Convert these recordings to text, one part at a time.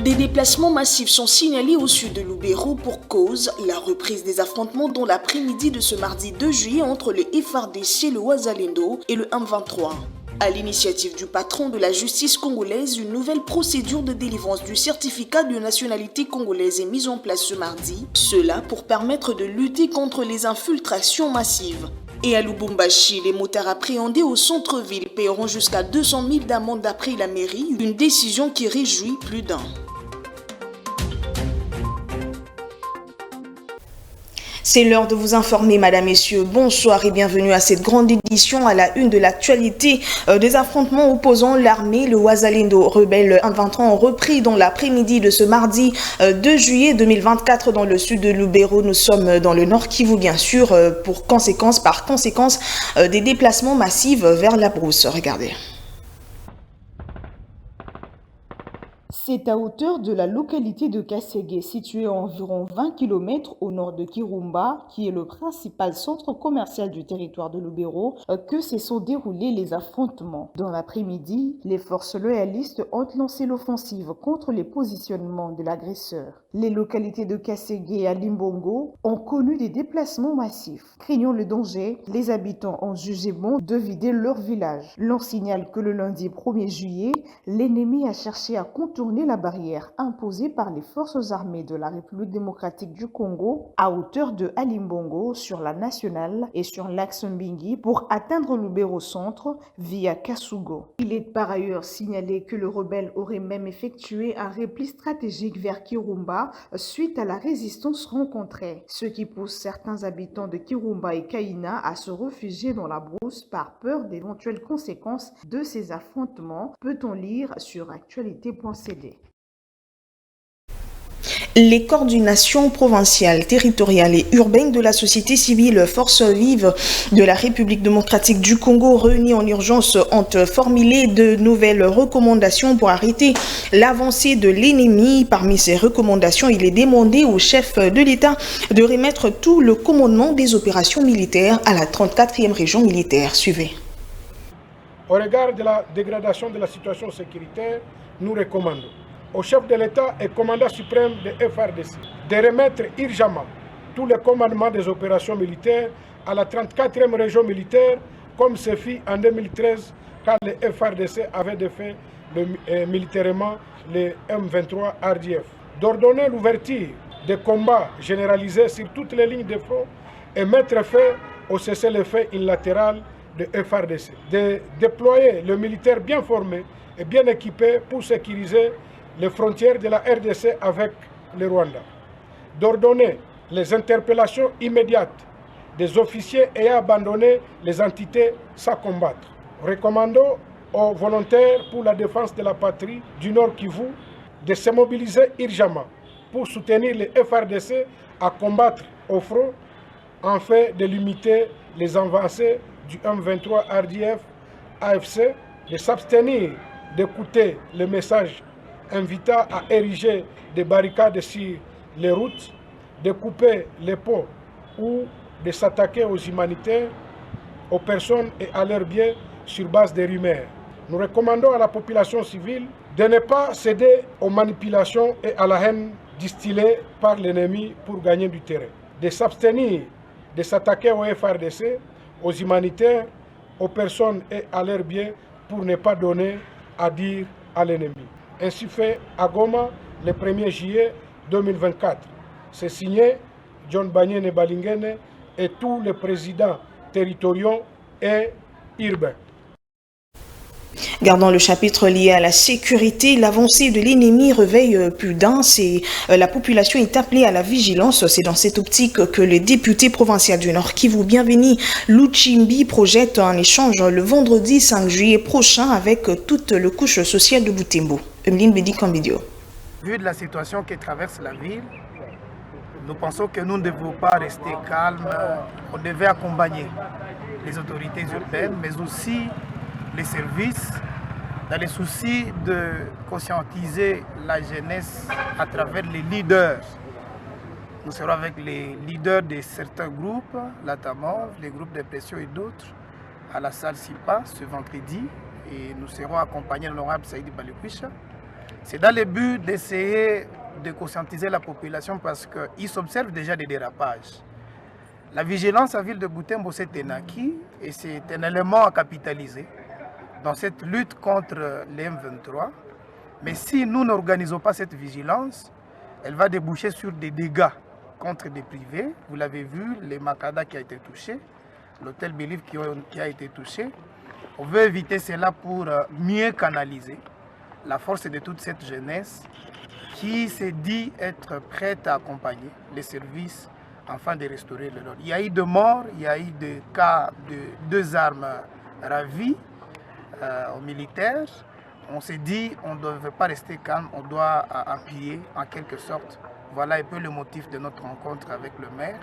Des déplacements massifs sont signalés au sud de Lubero pour cause la reprise des affrontements dans l'après-midi de ce mardi 2 juillet entre le FARDC, le Wazalendo et le M23. À l'initiative du patron de la justice congolaise, une nouvelle procédure de délivrance du certificat de nationalité congolaise est mise en place ce mardi, cela pour permettre de lutter contre les infiltrations massives. Et à Lubumbashi, les motards appréhendés au centre-ville paieront jusqu'à 200 000 d'amende d'après la mairie, une décision qui réjouit plus d'un. C'est l'heure de vous informer, Madame, Messieurs. Bonsoir et bienvenue à cette grande édition à la une de l'actualité. Des affrontements opposant l'armée, le Wazalendo rebelle M23 ont repris dans l'après-midi de ce mardi 2 juillet 2024 dans le sud de Lubero. Nous sommes dans le nord Kivu, bien sûr, par conséquence, des déplacements massifs vers la brousse. Regardez. C'est à hauteur de la localité de Kasségué, située à environ 20 km au nord de Kirumba, qui est le principal centre commercial du territoire de Lubero, que se sont déroulés les affrontements. Dans l'après-midi, les forces loyalistes ont lancé l'offensive contre les positionnements de l'agresseur. Les localités de Kasségué et Limbongo ont connu des déplacements massifs. Craignant le danger, les habitants ont jugé bon de vider leur village. L'on signale que le lundi 1er juillet, l'ennemi a cherché à contourner la barrière imposée par les forces armées de la République démocratique du Congo à hauteur de Alimbongo sur la nationale et sur l'axe Mbingi pour atteindre Lubero centre via Kasugo. Il est par ailleurs signalé que le rebelle aurait même effectué un repli stratégique vers Kirumba suite à la résistance rencontrée, ce qui pousse certains habitants de Kirumba et Kaina à se réfugier dans la brousse par peur d'éventuelles conséquences de ces affrontements, peut-on lire sur actualité.cd. Les coordinations provinciales, territoriales et urbaines de la société civile Forces vives de la République démocratique du Congo réunies en urgence ont formulé de nouvelles recommandations pour arrêter l'avancée de l'ennemi. Parmi ces recommandations, il est demandé au chef de l'État de remettre tout le commandement des opérations militaires à la 34e région militaire. Suivez. Au regard de la dégradation de la situation sécuritaire, nous recommandons au chef de l'État et commandant suprême de FARDC de remettre urgemment tout le commandement des opérations militaires à la 34e région militaire, comme ce fit en 2013 quand le FARDC avait défait militairement le M23 RDF. D'ordonner l'ouverture des combats généralisés sur toutes les lignes de front et mettre fin au cessez-le-feu unilatéral de FARDC. De déployer le militaire bien formé et bien équipé pour sécuriser les frontières de la RDC avec le Rwanda. D'ordonner les interpellations immédiates des officiers ayant abandonné les entités sans combattre. Recommandons aux volontaires pour la défense de la patrie du Nord Kivu de se mobiliser urgemment pour soutenir les FARDC à combattre au front afin de limiter les avancées du M23 RDF AFC, de s'abstenir d'écouter les messages invitant à ériger des barricades sur les routes, de couper les ponts ou de s'attaquer aux humanitaires, aux personnes et à leurs biens sur base des rumeurs. Nous recommandons à la population civile de ne pas céder aux manipulations et à la haine distillée par l'ennemi pour gagner du terrain, de s'abstenir de s'attaquer aux FARDC, aux humanitaires, aux personnes et à leurs biens pour ne pas donner à dire à l'ennemi. Ainsi fait à Goma le 1er juillet 2024. C'est signé John Banyene Balingene et tous les présidents territoriaux et urbains. Gardant le chapitre lié à la sécurité, l'avancée de l'ennemi réveille plus d'un. La population est appelée à la vigilance. C'est dans cette optique que le député provincial du Nord Kivu, Bienvenu Luchimbi, projette un échange le vendredi 5 juillet prochain avec toute la couche sociale de Butembo. Emeline Bedi-Kambidio. Vu de la situation qui traverse la ville, nous pensons que nous ne devons pas rester calmes. On devait accompagner les autorités urbaines, mais aussi les services, dans les soucis de conscientiser la jeunesse à travers les leaders. Nous serons avec les leaders de certains groupes, notamment les groupes de pression et d'autres, à la salle SIPA ce vendredi. Et nous serons accompagnés de l'honorable Saïdi Balekwisha. C'est dans le but d'essayer de conscientiser la population parce qu'ils s'observent déjà des dérapages. La vigilance à ville de Butembo s'est acquis et c'est un élément à capitaliser dans cette lutte contre les M23. Mais si nous n'organisons pas cette vigilance, elle va déboucher sur des dégâts contre des privés. Vous l'avez vu, les Makada qui a été touché, l'hôtel Believe qui a été touché. On veut éviter cela pour mieux canaliser la force de toute cette jeunesse qui s'est dit être prête à accompagner les services afin de restaurer le l'ordre. Il y a eu de morts, il y a eu des cas de 2 armes ravies aux militaires. On s'est dit on ne devait pas rester calme, on doit appuyer en quelque sorte. Voilà un peu le motif de notre rencontre avec le maire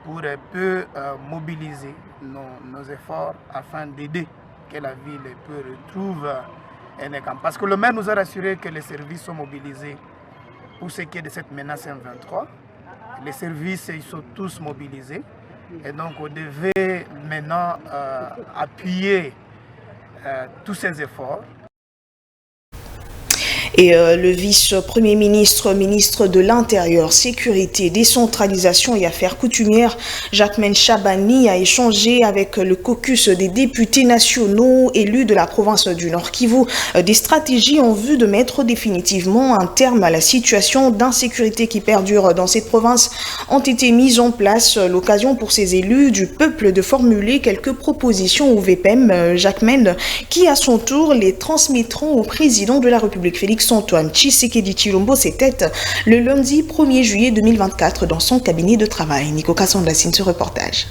pour un peu mobiliser nos efforts afin d'aider que la ville retrouve un équilibre. Parce que le maire nous a rassuré que les services sont mobilisés pour ce qui est de cette menace M23. Les services ils sont tous mobilisés et donc on devait maintenant appuyer tous ces efforts. Et le vice-premier ministre, ministre de l'Intérieur, Sécurité, Décentralisation et Affaires coutumières, Jacquemaine Chabani, a échangé avec le caucus des députés nationaux élus de la province du Nord Kivu des stratégies en vue de mettre définitivement un terme à la situation d'insécurité qui perdure dans cette province ont été mises en place. L'occasion pour ces élus du peuple de formuler quelques propositions au VPM, Jacquemaine, qui à son tour les transmettront au président de la République, Félix Antoine Tshisekedi Tshilombo, c'était le lundi 1er juillet 2024 dans son cabinet de travail. Nico Kassandassine, ce reportage.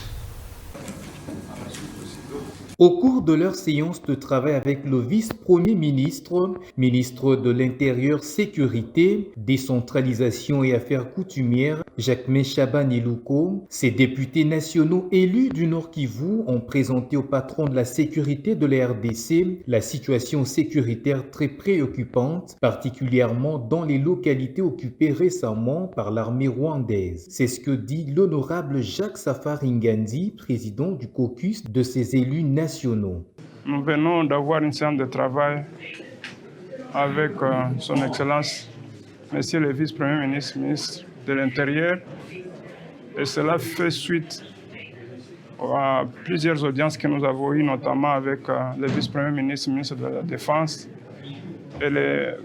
Au cours de leur séance de travail avec le vice-premier ministre, ministre de l'Intérieur, Sécurité, Décentralisation et Affaires coutumières, Jacquemaine Chabani Luko, ces députés nationaux élus du Nord Kivu ont présenté au patron de la sécurité de la RDC la situation sécuritaire très préoccupante, particulièrement dans les localités occupées récemment par l'armée rwandaise. C'est ce que dit l'honorable Jacques Safari Ngandi, président du caucus de ces élus nationaux. Nous venons d'avoir une séance de travail avec son Excellence, Monsieur le Vice-Premier ministre, ministre de l'Intérieur, et cela fait suite à plusieurs audiences que nous avons eues, notamment avec le Vice-Premier ministre, ministre de la Défense et le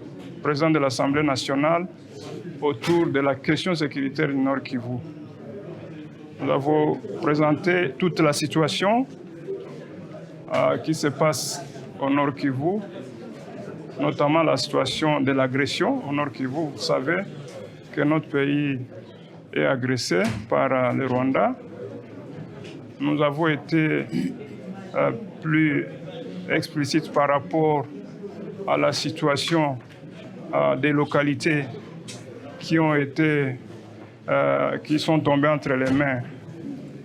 président de l'Assemblée nationale autour de la question sécuritaire du Nord Kivu. Nous avons présenté toute la situation qui se passe au Nord Kivu, notamment la situation de l'agression au Nord Kivu. Vous savez que notre pays est agressé par le Rwanda. Nous avons été plus explicites par rapport à la situation des localités qui sont tombées entre les mains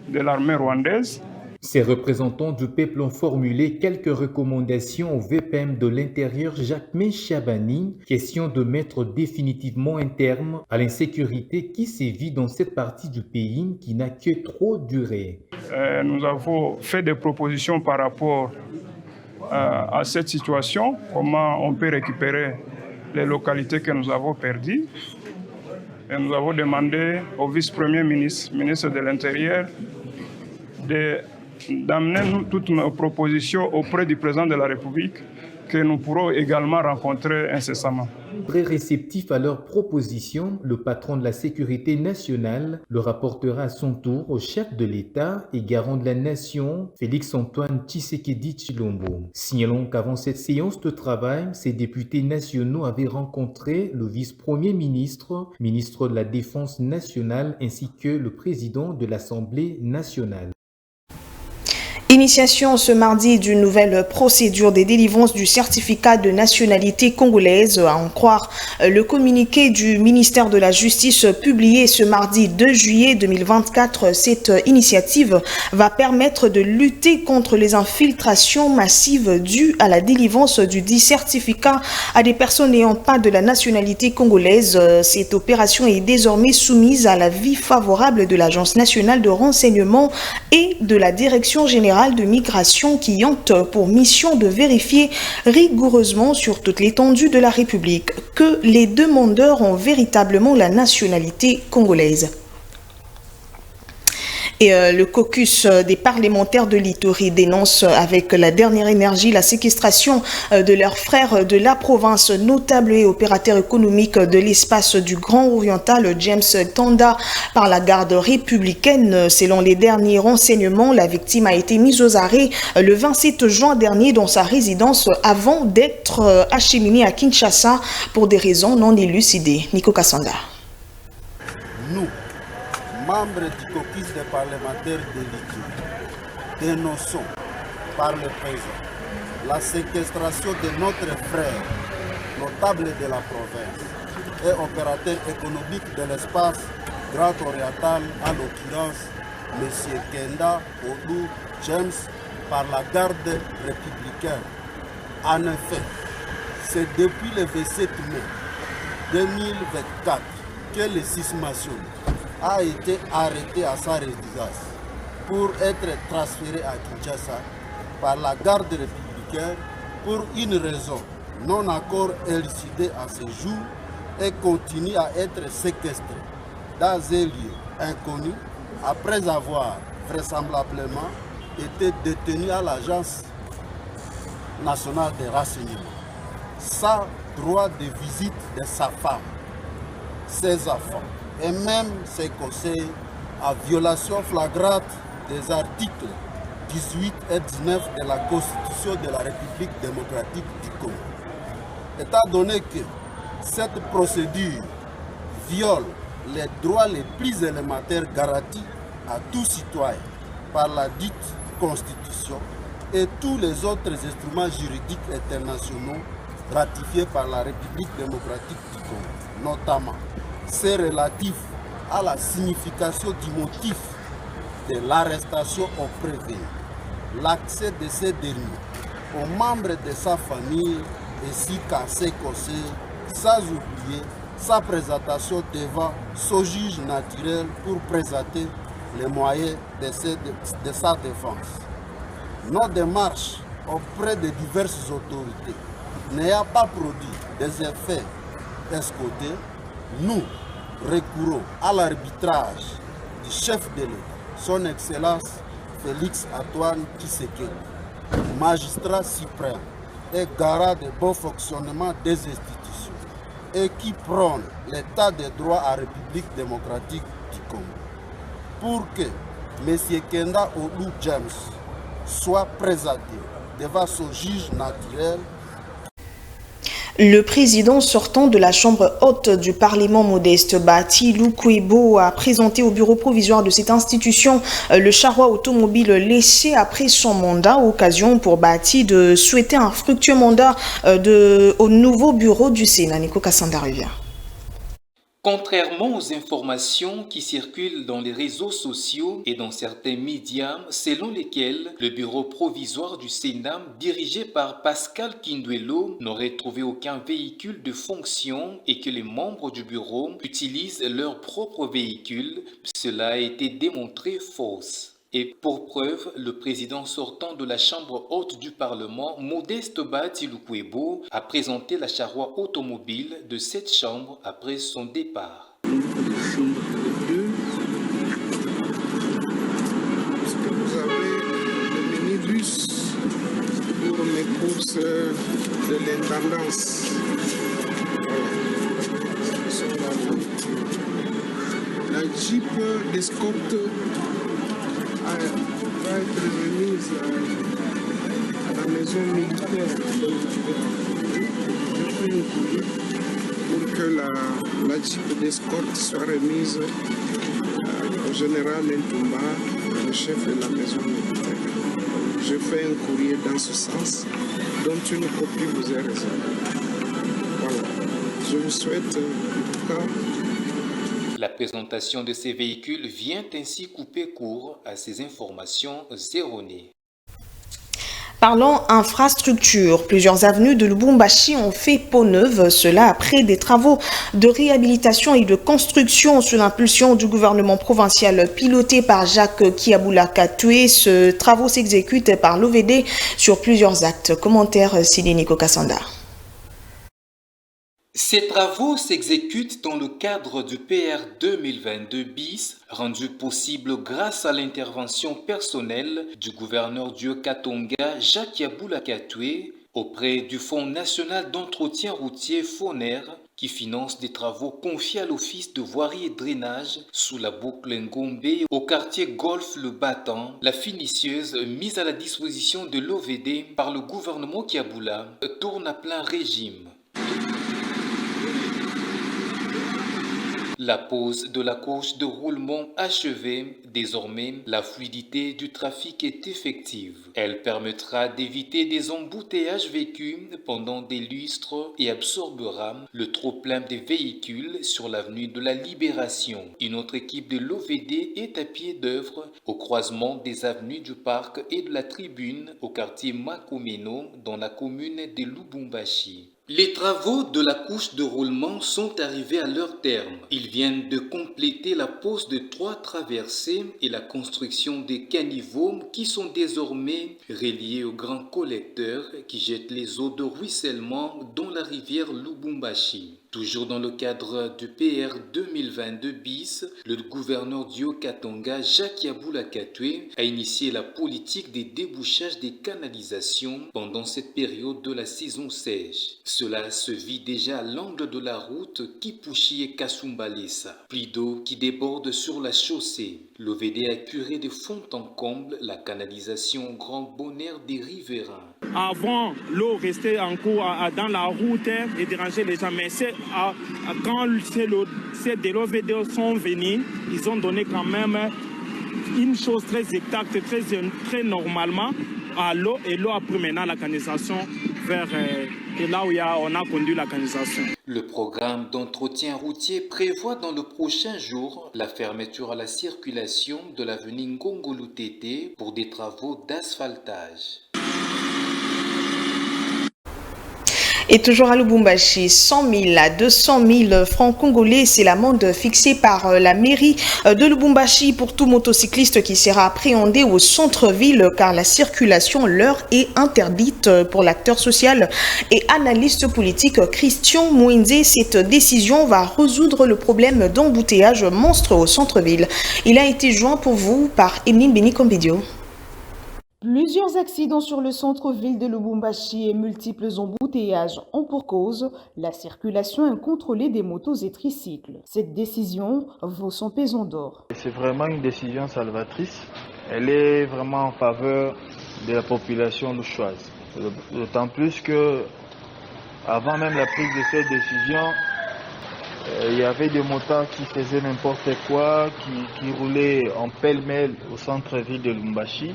de l'armée rwandaise. Ces représentants du peuple ont formulé quelques recommandations au VPM de l'Intérieur Jacquemaine Chabani, question de mettre définitivement un terme à l'insécurité qui sévit dans cette partie du pays qui n'a que trop duré. Nous avons fait des propositions par rapport à cette situation, comment on peut récupérer les localités que nous avons perdues. Et nous avons demandé au vice-premier ministre, ministre de l'Intérieur, d'amener toutes nos propositions auprès du président de la République que nous pourrons également rencontrer incessamment. Très réceptif à leurs propositions, le patron de la sécurité nationale le rapportera à son tour au chef de l'État et garant de la nation, Félix Antoine Tshisekedi Tshilombo. Signalons qu'avant cette séance de travail, ces députés nationaux avaient rencontré le vice-premier ministre, ministre de la Défense nationale ainsi que le président de l'Assemblée nationale. Initiation ce mardi d'une nouvelle procédure des délivrances du certificat de nationalité congolaise. À en croire le communiqué du ministère de la Justice publié ce mardi 2 juillet 2024, cette initiative va permettre de lutter contre les infiltrations massives dues à la délivrance du dit certificat à des personnes n'ayant pas de la nationalité congolaise. Cette opération est désormais soumise à l'avis favorable de l'Agence nationale de renseignement et de la Direction générale fédérale de migration qui ont pour mission de vérifier rigoureusement sur toute l'étendue de la République que les demandeurs ont véritablement la nationalité congolaise. Et le caucus des parlementaires de l'Ituri dénonce avec la dernière énergie la séquestration de leurs frères de la province, notable et opérateur économique de l'espace du Grand Oriental, James Tanda, par la garde républicaine. Selon les derniers renseignements, la victime a été mise aux arrêts le 27 juin dernier dans sa résidence avant d'être acheminée à Kinshasa pour des raisons non élucidées. Nico Kassanda. Membres du caucus des parlementaires de l'Ituri, dénonçons par le présent la séquestration de notre frère, notable de la province et opérateur économique de l'espace Grand Oriental, à l'occurrence M. Kenda Odou James, par la garde républicaine. En effet, c'est depuis le 27 mai 2024 que le 6 national a été arrêté à sa résidence pour être transféré à Kinshasa par la garde républicaine pour une raison non encore élucidée à ce jour et continue à être séquestré dans un lieu inconnu après avoir vraisemblablement été détenu à l'Agence nationale des renseignements, sans droit de visite de sa femme, ses enfants et même ses conseils, en violation flagrante des articles 18 et 19 de la Constitution de la République démocratique du Congo. Étant donné que cette procédure viole les droits les plus élémentaires garantis à tout citoyen par la dite Constitution et tous les autres instruments juridiques internationaux ratifiés par la République démocratique du Congo, notamment c'est relatif à la signification du motif de l'arrestation au prévenu, l'accès de ces derniers aux membres de sa famille ainsi qu'à ses conseils, sans oublier sa présentation devant ce juge naturel pour présenter les moyens de sa défense. Nos démarches auprès de diverses autorités n'ayant pas produit des effets escomptés, nous recourons à l'arbitrage du chef de l'État, son Excellence Félix Antoine Tshisekedi, magistrat suprême et garant du bon fonctionnement des institutions et qui prône l'état de droit à la République démocratique du Congo, pour que M. Kenda Odou James soit présenté devant son juge naturel. Le président sortant de la chambre haute du Parlement Modeste Bahati Lukwebo a présenté au bureau provisoire de cette institution le charroi automobile laissé après son mandat, occasion pour Bahati de souhaiter un fructueux mandat au nouveau bureau du Sénat. Nico Kassanda revient. Contrairement aux informations qui circulent dans les réseaux sociaux et dans certains médias, selon lesquels le bureau provisoire du Sénat, dirigé par Pascal Kinduelo, n'aurait trouvé aucun véhicule de fonction et que les membres du bureau utilisent leur propre véhicule, cela a été démontré fausse. Et pour preuve, le président sortant de la Chambre haute du Parlement, Modeste Bahati Lukwebo, a présenté la charroi automobile de cette chambre après son départ. Vous avez le minibus pour mes courses de l'intendance. La Jeep d'escorte va être remise à la maison militaire. Je fais un courrier pour que la Jeep d'escorte soit remise au général Ntumba, le chef de la maison militaire. Je fais un courrier dans ce sens, dont une copie vous est réservée. Voilà. Je vous souhaite en tout cas. La présentation de ces véhicules vient ainsi couper court à ces informations erronées. Parlant infrastructure, plusieurs avenues de Lubumbashi ont fait peau neuve, cela après des travaux de réhabilitation et de construction sous l'impulsion du gouvernement provincial piloté par Jacques Kiabula Katwe. Ces travaux s'exécutent par l'OVD sur plusieurs actes. Commentaire Sidénico Kassanda. Ces travaux s'exécutent dans le cadre du PR 2022 bis, rendu possible grâce à l'intervention personnelle du gouverneur du Haut-Katanga, Jacques Kiabula Katwe, auprès du Fonds national d'entretien routier FONER, qui finance des travaux confiés à l'Office de voirie et drainage sous la boucle Ngombe au quartier Golfe Le Battant. La finisseuse mise à la disposition de l'OVD par le gouvernement Kiabula tourne à plein régime. La pose de la couche de roulement achevée, désormais la fluidité du trafic est effective. Elle permettra d'éviter des embouteillages vécus pendant des lustres et absorbera le trop-plein des véhicules sur l'avenue de la Libération. Une autre équipe de l'OVD est à pied d'œuvre au croisement des avenues du Parc et de la Tribune au quartier Makomeno dans la commune de Lubumbashi. Les travaux de la couche de roulement sont arrivés à leur terme. Ils viennent de compléter la pose de 3 traversées et la construction des caniveaux qui sont désormais reliés aux grands collecteurs qui jettent les eaux de ruissellement dans la rivière Lubumbashi. Toujours dans le cadre du PR 2022 bis, le gouverneur du Haut-Katanga, Jacques Kiabula Katwe, a initié la politique des débouchages des canalisations pendant cette période de la saison sèche. Cela se vit déjà à l'angle de la route Kipushi et Kasumbalesa. Pluie d'eau qui déborde sur la chaussée. L'OVD a curé de fond en comble la canalisation au grand bonheur des riverains. Avant, l'eau restait en cours dans la route et dérangeait les gens. Mais quand de l'OVD sont venus, ils ont donné quand même une chose très exacte, très normalement à l'eau. Et l'eau a pris maintenant la canalisation vers là où on a conduit la canalisation. Le programme d'entretien routier prévoit dans le prochain jour la fermeture à la circulation de l'avenue Ngongolutete pour des travaux d'asphaltage. Et toujours à Lubumbashi, 100 000 à 200 000 francs congolais, c'est l'amende fixée par la mairie de Lubumbashi pour tout motocycliste qui sera appréhendé au centre-ville car la circulation leur est interdite. Pour l'acteur social et analyste politique Christian Mouinze, cette décision va résoudre le problème d'embouteillage monstre au centre-ville. Il a été joint pour vous par Emeline Benikombedio. Plusieurs accidents sur le centre-ville de Lubumbashi et multiples embouteillages ont pour cause la circulation incontrôlée des motos et tricycles. Cette décision vaut son pesant d'or. C'est vraiment une décision salvatrice. Elle est vraiment en faveur de la population louchoise. D'autant plus que, avant même la prise de cette décision, il y avait des motards qui faisaient n'importe quoi, qui roulaient en pêle-mêle au centre-ville de Lubumbashi.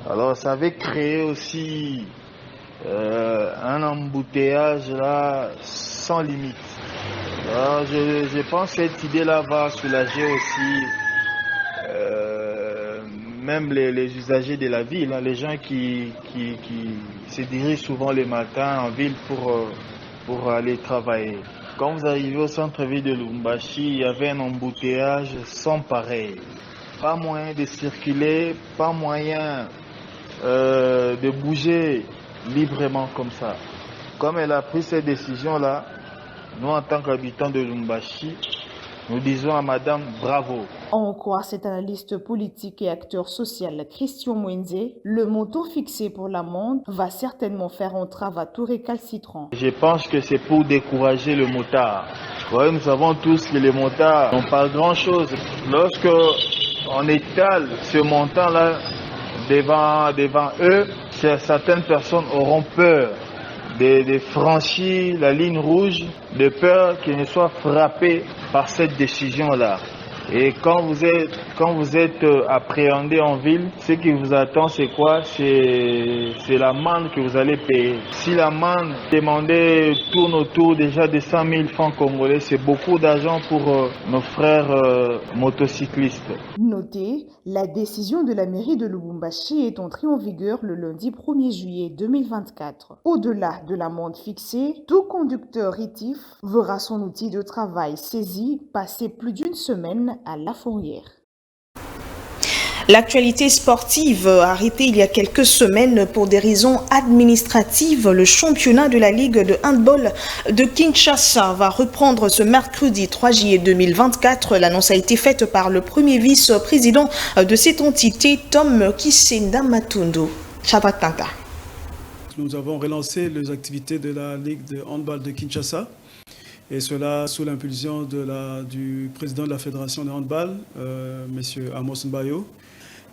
Alors ça avait créé aussi un embouteillage là sans limite. Alors, je pense que cette idée-là va soulager aussi même les usagers de la ville, hein, les gens qui se dirigent souvent le matin en ville pour aller travailler. Quand vous arrivez au centre-ville de Lubumbashi, il y avait un embouteillage sans pareil. Pas moyen de circuler, pas moyen de bouger librement comme ça. Comme elle a pris cette décision-là, nous en tant qu'habitants de Lubumbashi, nous disons à Madame bravo. En croire cet analyste politique et acteur social Christian Mouinze, le montant fixé pour l'amende va certainement faire entrave à tout récalcitrant. Je pense que c'est pour décourager le motard. Ouais, nous savons tous que les motards n'ont pas grand-chose. Lorsque on étale ce montant-là devant eux, certaines personnes auront peur de franchir la ligne rouge, de peur qu'ils ne soient frappés par cette décision-là. Et quand vous êtes appréhendé en ville, ce qui vous attend, c'est quoi? C'est l'amende que vous allez payer. Si l'amende demandée tourne autour déjà de 100 000 francs congolais, c'est beaucoup d'argent pour nos frères motocyclistes. Notez, la décision de la mairie de Lubumbashi est entrée en vigueur le lundi 1er juillet 2024. Au-delà de l'amende fixée, tout conducteur rétif verra son outil de travail saisi passer plus d'une semaine à la fourrière. L'actualité sportive arrêtée il y a quelques semaines pour des raisons administratives. Le championnat de la Ligue de handball de Kinshasa va reprendre ce mercredi 3 juillet 2024. L'annonce a été faite par le premier vice-président de cette entité, Tom Kisenda Matundo. Shadrack Tanta. Nous avons relancé les activités de la Ligue de handball de Kinshasa. Et cela sous l'impulsion du président de la Fédération de handball, M. Amos Mbayo.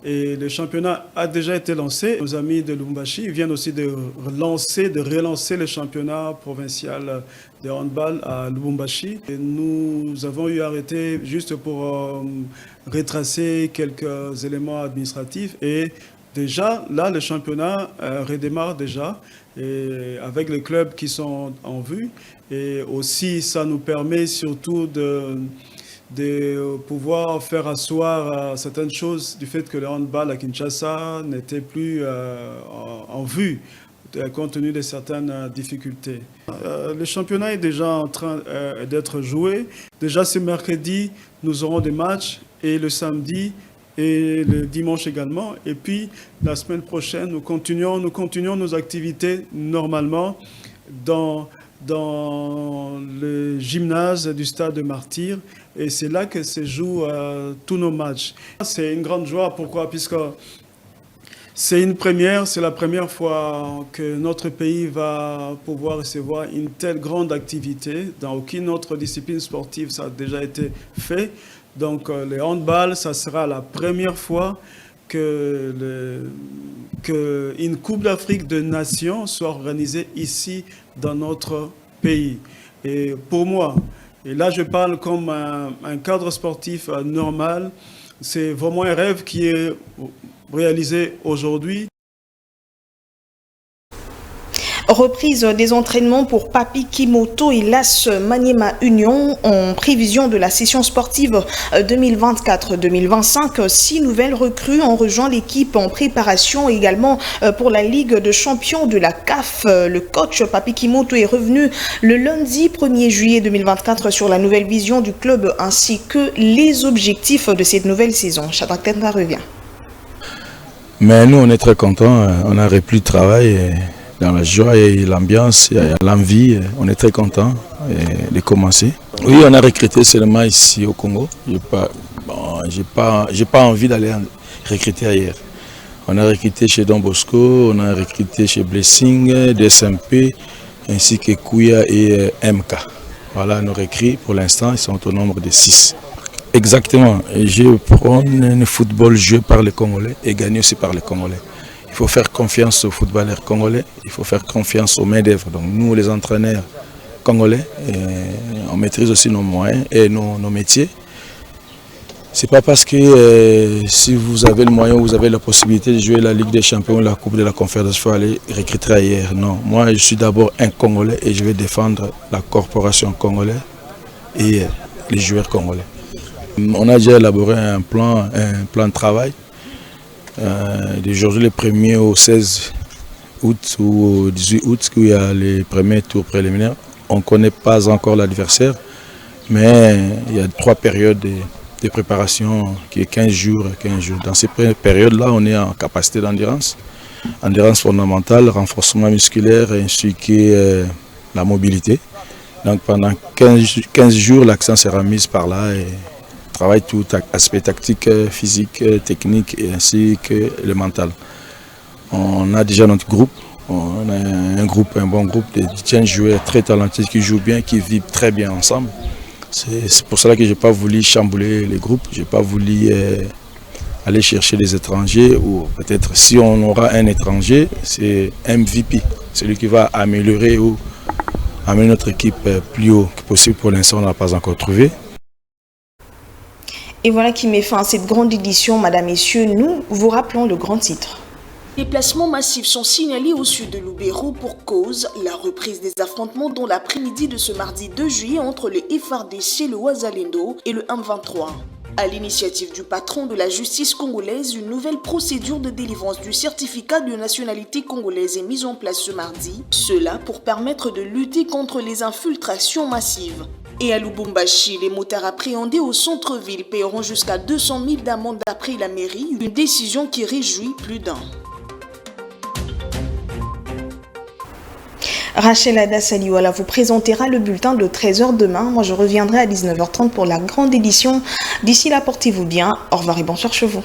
Et le championnat a déjà été lancé. Nos amis de Lubumbashi viennent aussi de relancer le championnat provincial de handball à Lubumbashi. Et nous avons eu arrêté juste pour retracer quelques éléments administratifs. Et déjà, là, le championnat redémarre déjà, et avec les clubs qui sont en vue. Et aussi, ça nous permet surtout de pouvoir faire asseoir certaines choses du fait que le handball à Kinshasa n'était plus en vue, compte tenu de certaines difficultés. Le championnat est déjà en train d'être joué. Déjà, ce mercredi, nous aurons des matchs, et le samedi, et le dimanche également. Et puis, la semaine prochaine, nous continuons nos activités normalement dans le gymnase du stade de Martyrs. Et c'est là que se jouent tous nos matchs. C'est une grande joie. Pourquoi? Puisque c'est une première, c'est la première fois que notre pays va pouvoir recevoir une telle grande activité. Dans aucune autre discipline sportive, ça a déjà été fait. Donc le handball, ça sera la première fois qu'une Coupe d'Afrique de Nations soit organisée ici dans notre pays. Et pour moi, et là je parle comme un cadre sportif normal, c'est vraiment un rêve qui est réalisé aujourd'hui. Reprise des entraînements pour Papi Kimoto et l'AS Maniema Union en prévision de la session sportive 2024-2025. 6 nouvelles recrues ont rejoint l'équipe en préparation également pour la Ligue de champions de la CAF. Le coach Papi Kimoto est revenu le lundi 1er juillet 2024 sur la nouvelle vision du club ainsi que les objectifs de cette nouvelle saison. Shadrack Tenta revient. Mais nous, on est très contents. On a repris le travail. Dans la joie et l'ambiance, et l'envie, on est très content de commencer. Oui, on a recruté seulement ici au Congo. J'ai pas envie d'aller recruter ailleurs. On a recruté chez Don Bosco, on a recruté chez Blessing, DSMP, ainsi que Kouya et MK. Voilà nos recrues. Pour l'instant, ils sont au nombre de 6. Exactement. Et je prends le football joué par les Congolais et gagné aussi par les Congolais. Il faut faire confiance aux footballeurs congolais, il faut faire confiance aux main-d'œuvre. Donc nous, les entraîneurs congolais, on maîtrise aussi nos moyens et nos métiers. C'est pas parce que si vous avez le moyen, vous avez la possibilité de jouer la Ligue des Champions, la Coupe de la Confédération, il faut aller recruter ailleurs. Non, moi je suis d'abord un Congolais et je vais défendre la corporation congolaise et les joueurs congolais. On a déjà élaboré un plan de travail. D'aujourd'hui le 1er au 16 août ou au 18 août, où il y a les premiers tours préliminaires. On ne connaît pas encore l'adversaire, mais il y a 3 périodes de préparation qui est 15 jours. Dans ces périodes-là, on est en capacité d'endurance. Endurance fondamentale, renforcement musculaire ainsi que la mobilité. Donc pendant 15 jours, l'accent sera mis par là et travaille tout aspect tactique, physique, technique et ainsi que le mental. On a déjà notre groupe, on a un bon groupe de 15 joueurs très talentueux qui jouent bien, qui vivent très bien ensemble. C'est pour cela que je n'ai pas voulu chambouler les groupes, je n'ai pas voulu aller chercher des étrangers ou peut-être si on aura un étranger, c'est MVP, celui qui va améliorer ou amener notre équipe plus haut que possible. Pour l'instant, on n'a pas encore trouvé. Et voilà qui met fin à cette grande édition, Madame, Messieurs. Nous vous rappelons le grand titre. Des déplacements massifs sont signalés au sud de Lubero pour cause la reprise des affrontements dans l'après-midi de ce mardi 2 juillet entre le FARDC, le Wazalendo et le M23. À l'initiative du patron de la justice congolaise, une nouvelle procédure de délivrance du certificat de nationalité congolaise est mise en place ce mardi. Cela pour permettre de lutter contre les infiltrations massives. Et à Lubumbashi, les motards appréhendés au centre-ville paieront jusqu'à 200 000 d'amende d'après la mairie, une décision qui réjouit plus d'un. Rachel Ada-Saliwala vous présentera le bulletin de 13h demain. Moi, je reviendrai à 19h30 pour la grande édition. D'ici là, portez-vous bien. Au revoir et bonsoir chez vous.